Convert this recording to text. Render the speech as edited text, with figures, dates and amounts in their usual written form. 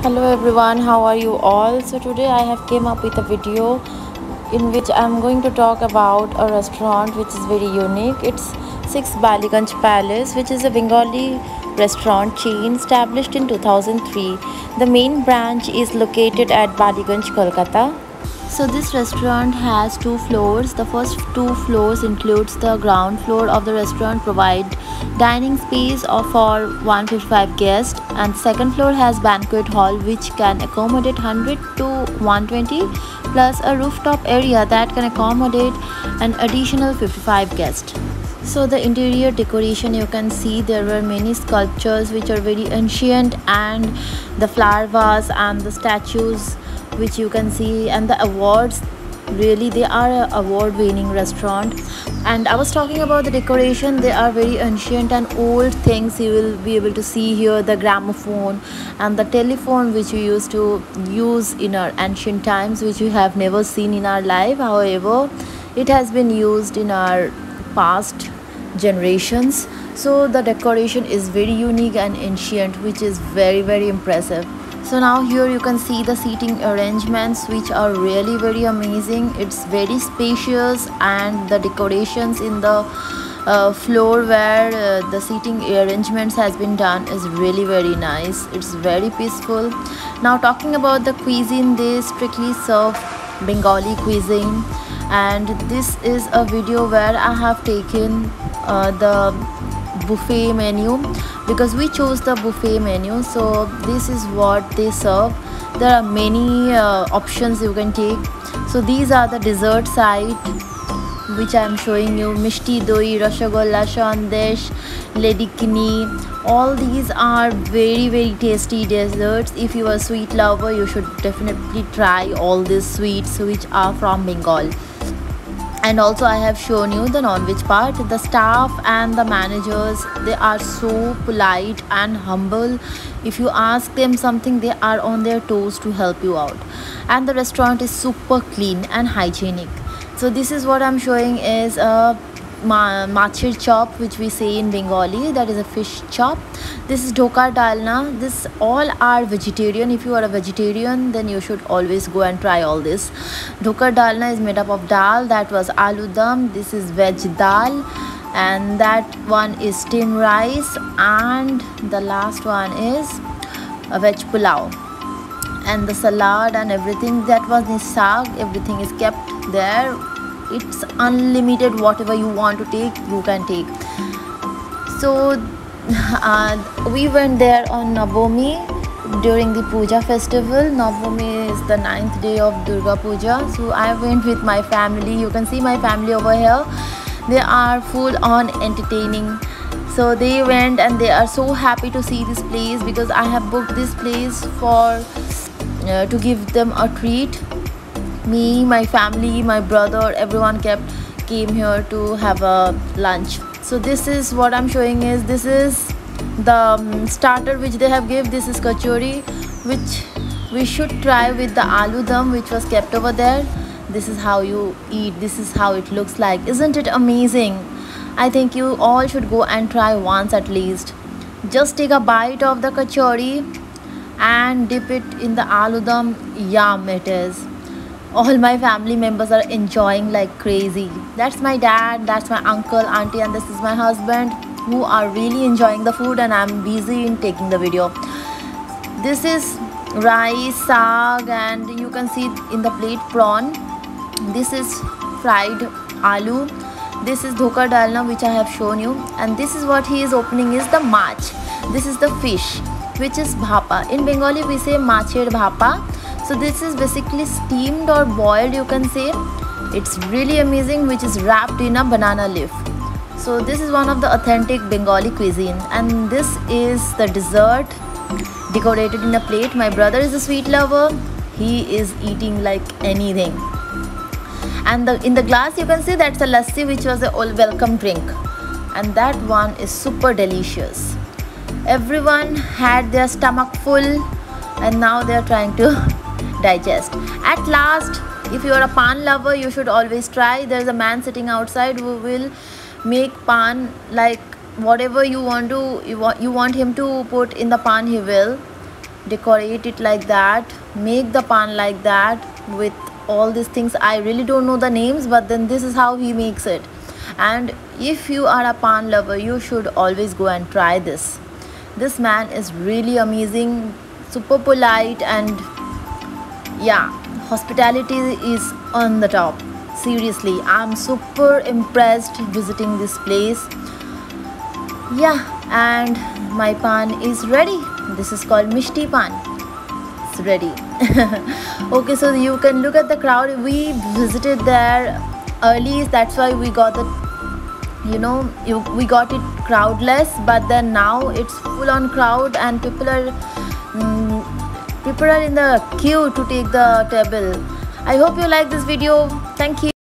Hello everyone, how are you all? So today I have came up with a video in which I'm going to talk about a restaurant which is very unique. It's 6 Baliganj Palace, which is a Bengali restaurant chain established in 2003. The main branch is located at Baliganj, Kolkata. So this restaurant has two floors. The first two floors includes the ground floor of the restaurant provide dining space for 155 guests, and second floor has banquet hall which can accommodate 100 to 120 plus a rooftop area that can accommodate an additional 55 guests. So the interior decoration, you can see there were many sculptures which are very ancient, and the flower vase and the statues which you can see, and the awards. Really, they are a award winning restaurant. And I was talking about the decoration, they are very ancient and old things you will be able to see here. The gramophone and the telephone which we used to use in our ancient times, which we have never seen in our life, however it has been used in our past generations. So the decoration is very unique and ancient, which is very impressive. So now here you can see the seating arrangements which are really very amazing. It's very spacious, and the decorations in the floor where the seating arrangements has been done is really very nice. It's very peaceful. Now talking about the cuisine, they strictly serve Bengali cuisine, and this is a video where I have taken the buffet menu because we chose the buffet menu. So this is what they serve. There are many options you can take. So these are the dessert side which I am showing you: mishti doi, rasgulla, sandesh, ledikini. All these are very tasty desserts. If you are a sweet lover, you should definitely try all these sweets which are from Bengal. And also I have shown you the non-veg part. The staff and the managers, they are so polite and humble. If you ask them something, they are on their toes to help you out. And the restaurant is super clean and hygienic. So this is what I'm showing is a machir chop, which we say in Bengali, that is a fish chop. This is dhokar dalna. This all are vegetarian. If you are a vegetarian, then you should always go and try all this. Dhokar dalna is made up of dal, that was aloo dum. This is veg dal, and that one is steamed rice, and the last one is a veg pulao. And the salad and everything, that was the saag, everything is kept there. It's unlimited. Whatever you want to take, you can take. So we went there on Navami during the Puja festival. Navami is the 9th day of Durga Puja. So I went with my family. You can see my family over here. They are full on entertaining. So they went and they are so happy to see this place because I have booked this place for to give them a treat. Me, my family, my brother, everyone came here to have a lunch. So this is what I'm showing is, this is the starter which they have give. This is kachori, which we should try with the aloo dum which was kept over there. This is how you eat. This is how it looks like. Isn't it amazing? I think you all should go and try once at least. Just take a bite of the kachori and dip it in the aloo dum. Yum it is. All my family members are enjoying like crazy. That's my dad, that's my uncle, auntie, and this is my husband, who are really enjoying the food, and I'm busy in taking the video. This is rice, saag, and you can see in the plate prawn. This is fried aloo. This is dhokar dalna which I have shown you, and this is what he is opening is the mach. This is the fish which is bhapa. In Bengali we say machir bhapa. So this is basically steamed or boiled, you can say. It's really amazing, which is wrapped in a banana leaf. So this is one of the authentic Bengali cuisine, and this is the dessert decorated in a plate. My brother is a sweet lover. He is eating like anything. And in the glass you can see that's a lassi, which was a welcome drink, and that one is super delicious. Everyone had their stomach full, and now they are trying to digest. At last, if you are a pan lover, you should always try. There's a man sitting outside who will make pan like whatever you want him to put in the pan, he will. decorate it like that, make the pan like that with all these things. I really don't know the names, but then this is how he makes it. And if you are a pan lover, you should always go and try this. This man is really amazing, super polite, and yeah, hospitality is on the top. Seriously, I'm super impressed visiting this place. Yeah, and my pan is ready. This is called Mishti pan. It's ready. Okay, so you can look at the crowd. We visited there early, that's why we got the, we got it crowdless, but then now it's full on crowd, and people are in the queue to take the table. I hope you like this video. Thank you.